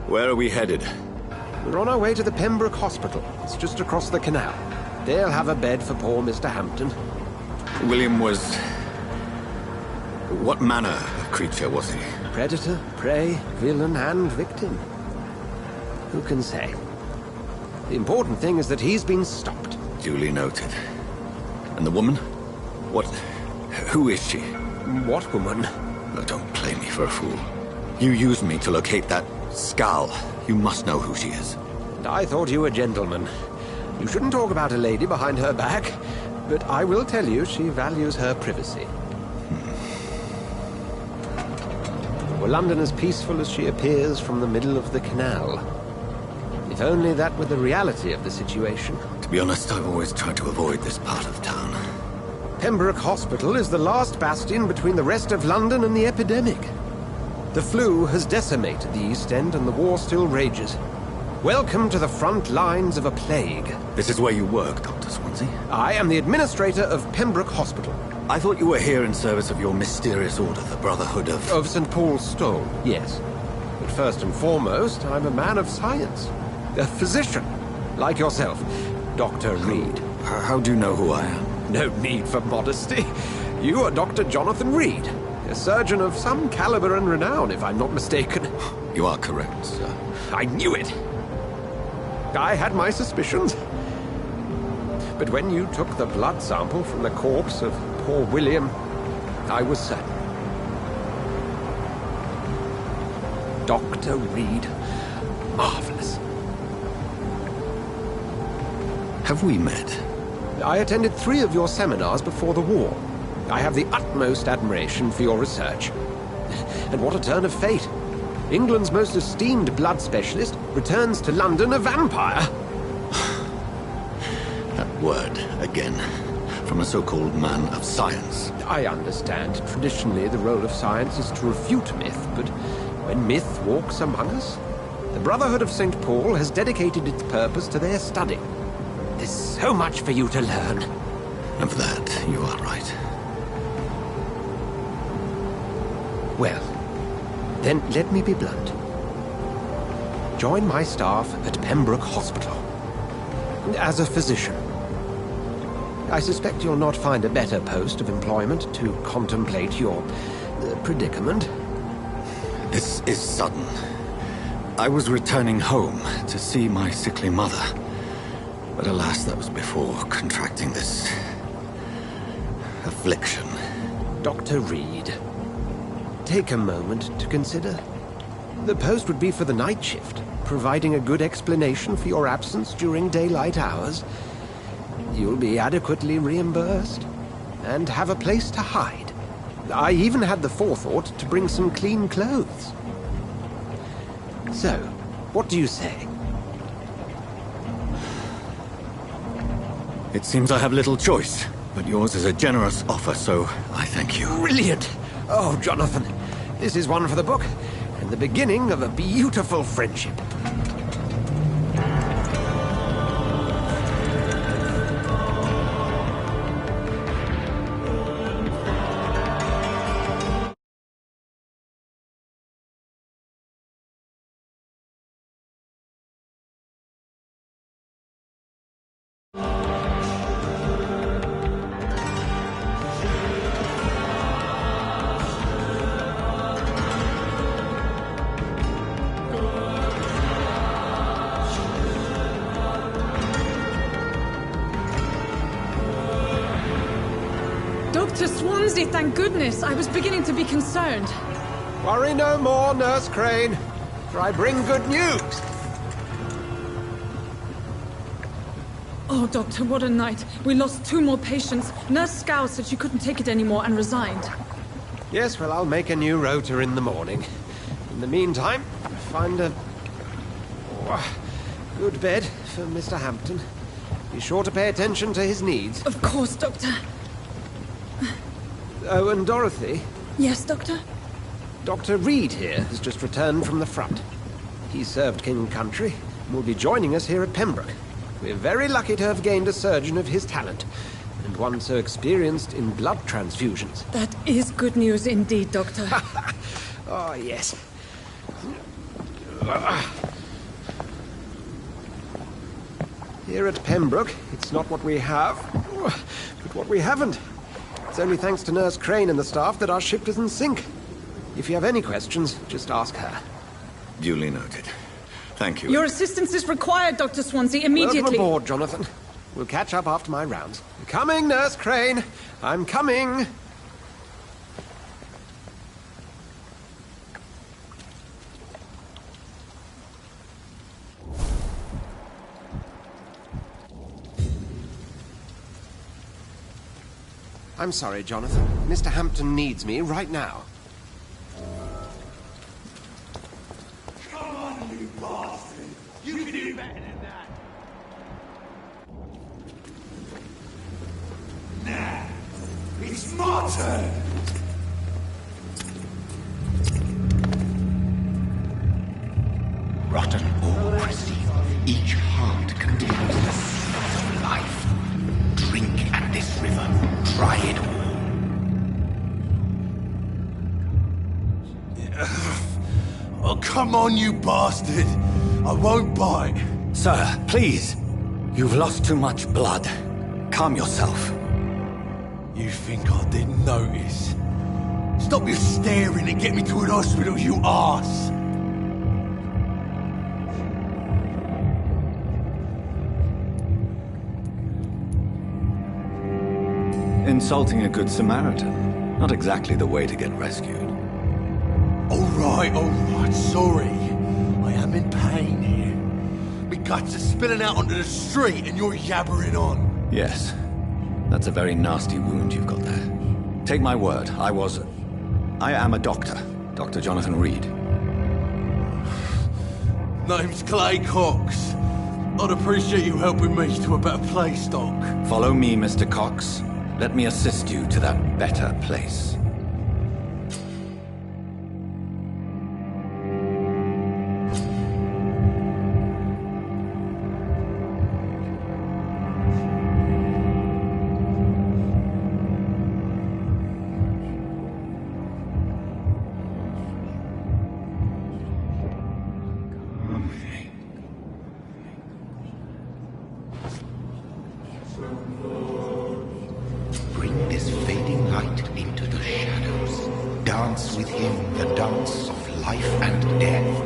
Where are we headed? We're on our way to the Pembroke Hospital. It's just across the canal. They'll have a bed for poor Mr. Hampton. William was... What manner of creature was he? Predator, prey, villain, and victim. Who can say? The important thing is that he's been stopped. Duly noted. And the woman? What... Who is she? What woman? Oh, don't play me for a fool. You used me to locate that skull. You must know who she is. And I thought you a gentleman. You shouldn't talk about a lady behind her back, but I will tell you she values her privacy. Were London as peaceful as she appears from the middle of the canal? If only that were the reality of the situation. To be honest, I've always tried to avoid this part of town. Pembroke Hospital is the last bastion between the rest of London and the epidemic. The flu has decimated the East End and the war still rages. Welcome to the front lines of a plague. This is where you work, Dr. Swansea? I am the administrator of Pembroke Hospital. I thought you were here in service of your mysterious order, the Brotherhood of... Of St. Paul's Stone, yes. But first and foremost, I'm a man of science. A physician, like yourself, Dr. Reed. How do you know who I am? No need for modesty. You are Dr. Jonathan Reed, a surgeon of some caliber and renown, if I'm not mistaken. You are correct, sir. I knew it! I had my suspicions. But when you took the blood sample from the corpse of poor William, I was certain. Dr. Reed. Marvelous. Have we met? I attended 3 of your seminars before the war. I have the utmost admiration for your research. And what a turn of fate. England's most esteemed blood specialist returns to London a vampire. That word, again, from a so-called man of science. I understand. Traditionally, the role of science is to refute myth, but when myth walks among us, the Brotherhood of St. Paul has dedicated its purpose to their study. There's so much for you to learn. Of that, you are right. Well, then let me be blunt. Join my staff at Pembroke Hospital. As a physician. I suspect you'll not find a better post of employment to contemplate your predicament. This is sudden. I was returning home to see my sickly mother. But alas, that was before contracting this... affliction. Dr. Reed, take a moment to consider. The post would be for the night shift, providing a good explanation for your absence during daylight hours. You'll be adequately reimbursed, and have a place to hide. I even had the forethought to bring some clean clothes. So, what do you say? It seems I have little choice, but yours is a generous offer, so I thank you. Brilliant! Oh, Jonathan, this is one for the book, and the beginning of a beautiful friendship. Dr. Swansea, thank goodness. I was beginning to be concerned. Worry no more, Nurse Crane, for I bring good news. Oh, Doctor, what a night. We lost 2 more patients. Nurse Scow said she couldn't take it anymore and resigned. Yes, well, I'll make a new rota in the morning. In the meantime, find a good bed for Mr. Hampton. Be sure to pay attention to his needs. Of course, Doctor. Oh, and Dorothy? Yes, Doctor? Dr. Reed here has just returned from the front. He served King and Country and will be joining us here at Pembroke. We're very lucky to have gained a surgeon of his talent, and one so experienced in blood transfusions. That is good news indeed, Doctor. Oh, yes. Here at Pembroke, it's not what we have, but what we haven't. It's only thanks to Nurse Crane and the staff that our ship doesn't sink. If you have any questions, just ask her. Duly noted. Thank you. Your assistance is required, Dr. Swansea, immediately. Welcome aboard, Jonathan. We'll catch up after my rounds. Coming, Nurse Crane. I'm coming. I'm sorry, Jonathan. Mr. Hampton needs me right now. Come on, you bastard! You can do better than that! Now, it's my turn! Rotten or pristine, each heart contains the seed of life. Drink at this river, try it all. Oh, come on, you bastard! I won't bite! Sir, please. You've lost too much blood. Calm yourself. You think I didn't notice? Stop your staring and get me to an hospital, you arse! Insulting a good Samaritan. Not exactly the way to get rescued. Alright, sorry. I am in pain here. My guts are spilling out onto the street and you're yabbering on. Yes. That's a very nasty wound you've got there. Take my word, I am a doctor. Dr. Jonathan Reed. Name's Clay Cox. I'd appreciate you helping me to a better place, Doc. Follow me, Mr. Cox. Let me assist you to that better place. Bring this fading light into the shadows. Dance with him the dance of life and death.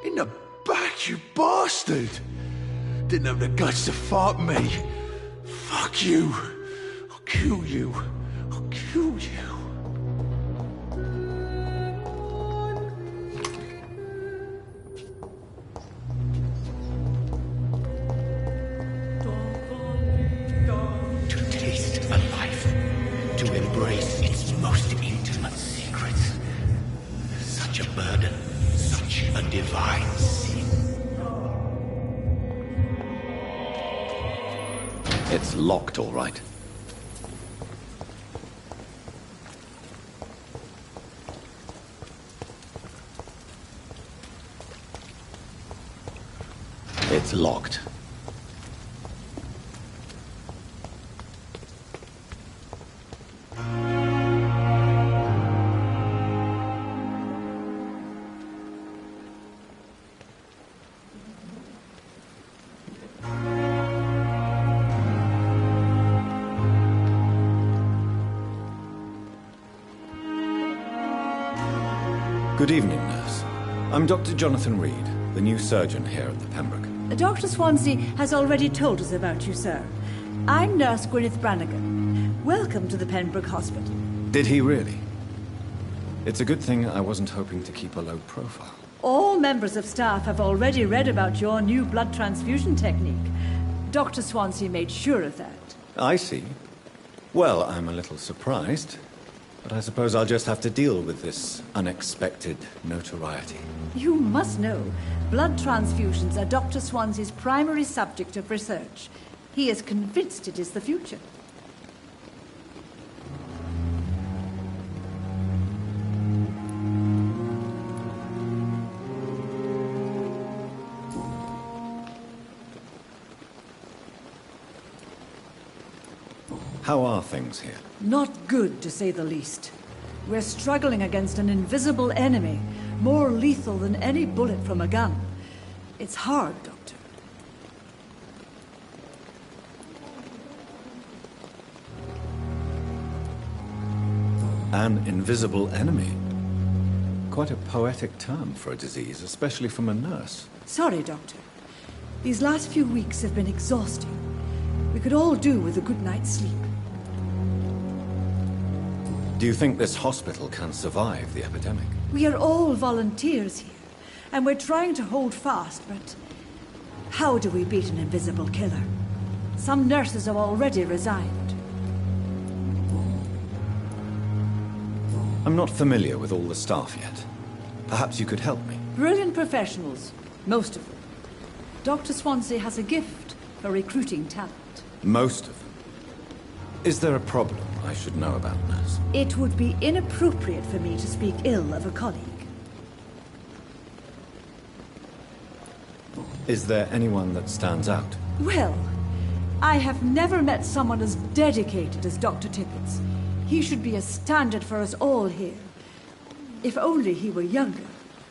In the back, you bastard! Didn't have the guts to fight me. Fuck you. I'll kill you. I'll kill you. To taste a life, to embrace its most intimate secrets. Such a burden, such a divine sin. It's locked, all right. It's locked. Good evening, nurse. I'm Dr. Jonathan Reed, the new surgeon here at the Pembroke. Dr. Swansea has already told us about you, sir. I'm Nurse Gwyneth Brannigan. Welcome to the Pembroke Hospital. Did he really? It's a good thing I wasn't hoping to keep a low profile. All members of staff have already read about your new blood transfusion technique. Dr. Swansea made sure of that. I see. Well, I'm a little surprised, but I suppose I'll just have to deal with this unexpected notoriety. You must know, blood transfusions are Dr. Swansea's primary subject of research. He is convinced it is the future. How are things here? Not good, to say the least. We're struggling against an invisible enemy, more lethal than any bullet from a gun. It's hard, Doctor. An invisible enemy? Quite a poetic term for a disease, especially from a nurse. Sorry, Doctor. These last few weeks have been exhausting. We could all do with a good night's sleep. Do you think this hospital can survive the epidemic? We are all volunteers here, and we're trying to hold fast, but how do we beat an invisible killer? Some nurses have already resigned. I'm not familiar with all the staff yet. Perhaps you could help me. Brilliant professionals, most of them. Dr. Swansea has a gift for recruiting talent. Most of them. Is there a problem I should know about, nurse? It would be inappropriate for me to speak ill of a colleague. Is there anyone that stands out? Well, I have never met someone as dedicated as Dr. Tippett. He should be a standard for us all here. If only he were younger.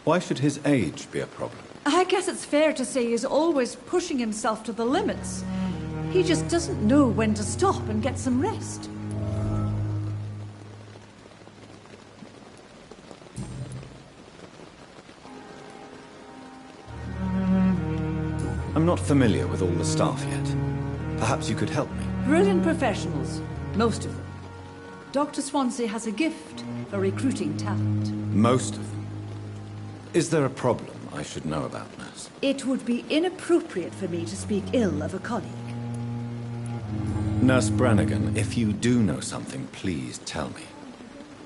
Why should his age be a problem? I guess it's fair to say he's always pushing himself to the limits. He just doesn't know when to stop and get some rest. I'm not familiar with all the staff yet. Perhaps you could help me. Brilliant professionals, most of them. Dr. Swansea has a gift for recruiting talent. Most of them. Is there a problem I should know about, nurse? It would be inappropriate for me to speak ill of a colleague. Nurse Brannigan, if you do know something, please tell me.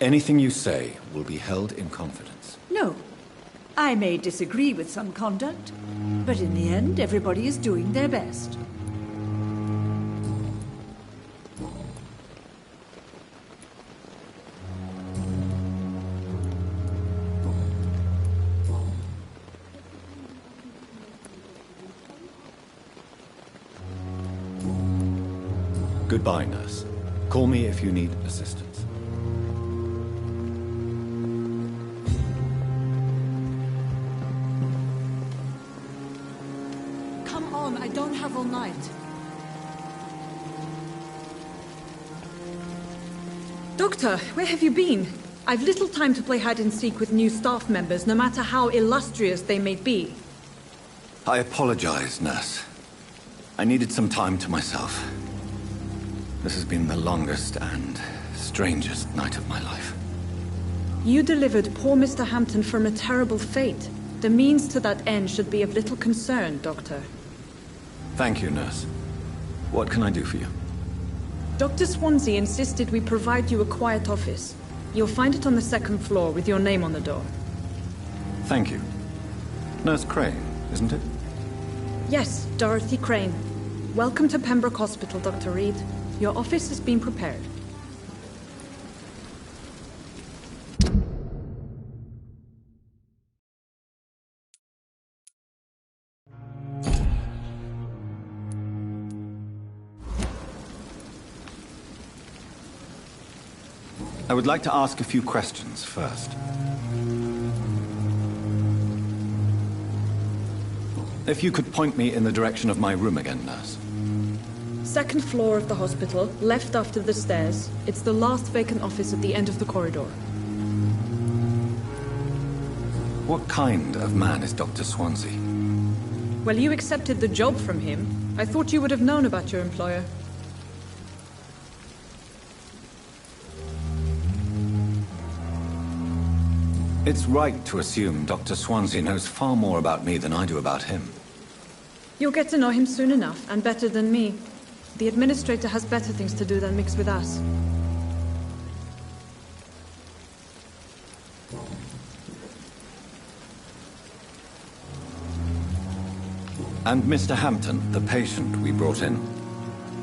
Anything you say will be held in confidence. No. I may disagree with some conduct, but in the end, everybody is doing their best. Goodbye, nurse. Call me if you need assistance. Come on, I don't have all night. Doctor, where have you been? I've little time to play hide and seek with new staff members, no matter how illustrious they may be. I apologize, nurse. I needed some time to myself. This has been the longest and strangest night of my life. You delivered poor Mr. Hampton from a terrible fate. The means to that end should be of little concern, Doctor. Thank you, nurse. What can I do for you? Dr. Swansea insisted we provide you a quiet office. You'll find it on the second floor with your name on the door. Thank you. Nurse Crane, isn't it? Yes, Dorothy Crane. Welcome to Pembroke Hospital, Dr. Reed. Your office has been prepared. I would like to ask a few questions first. If you could point me in the direction of my room again, nurse. Second floor of the hospital, left after the stairs. It's the last vacant office at the end of the corridor. What kind of man is Dr. Swansea? Well, you accepted the job from him. I thought you would have known about your employer. It's right to assume Dr. Swansea knows far more about me than I do about him. You'll get to know him soon enough, and better than me. The administrator has better things to do than mix with us. And Mr. Hampton, the patient we brought in,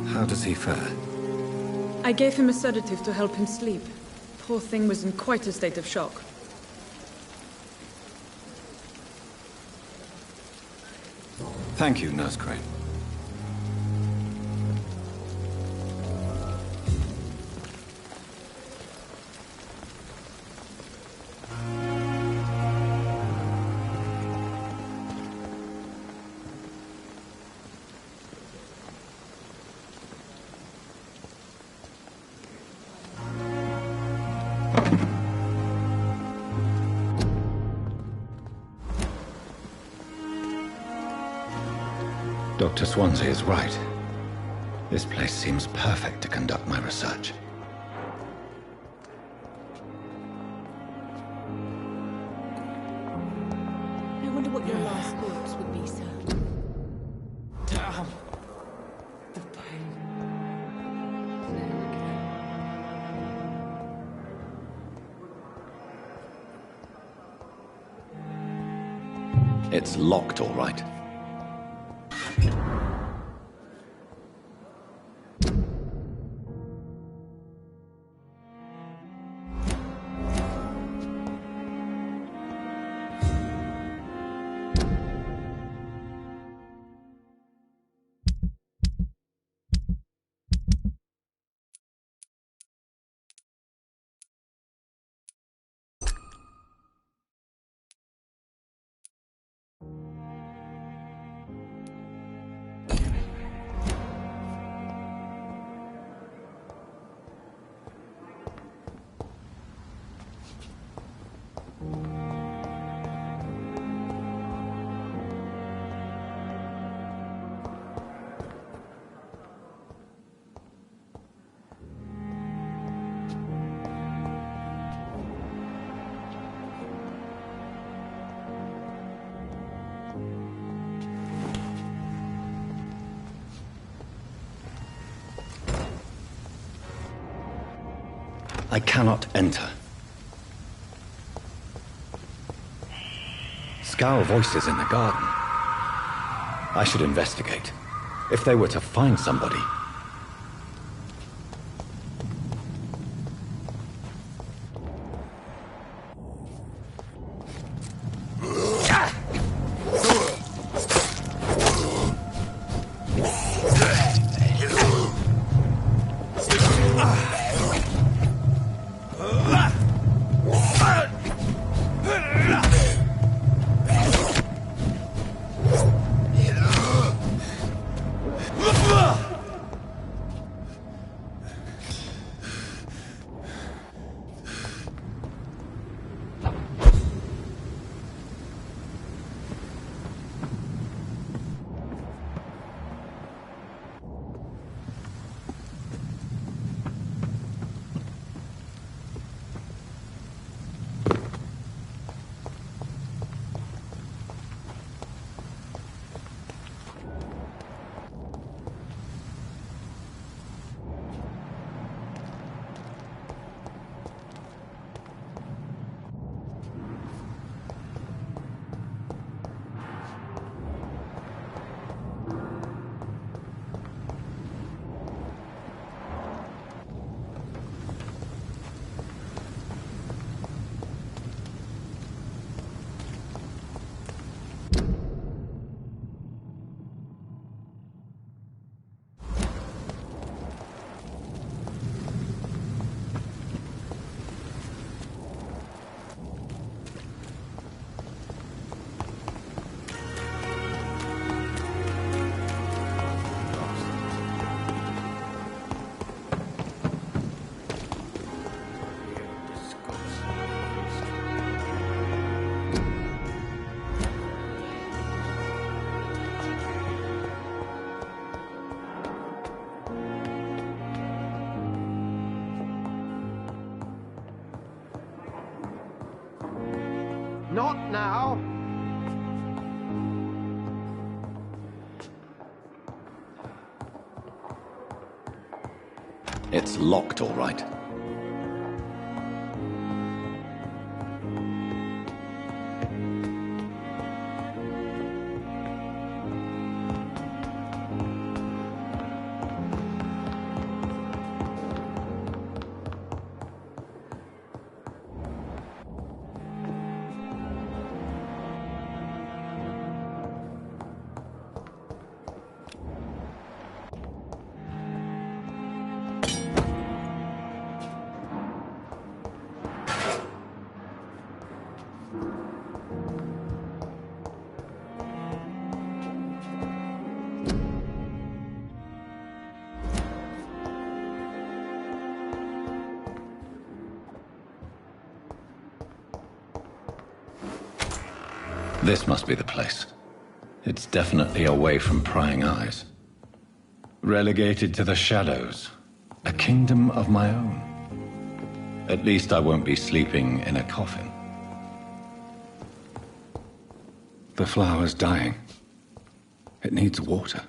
how does he fare? I gave him a sedative to help him sleep. Poor thing was in quite a state of shock. Thank you, Nurse Crane. Dr. Swansea is right. This place seems perfect to conduct my research. I wonder what your last thoughts would be, sir. Damn. The pain. It's locked, all right. I cannot enter. Scowl voices in the garden. I should investigate. If they were to find somebody. Not now. It's locked, all right. This must be the place. It's definitely away from prying eyes. Relegated to the shadows. A kingdom of my own. At least I won't be sleeping in a coffin. The flower's dying. It needs water.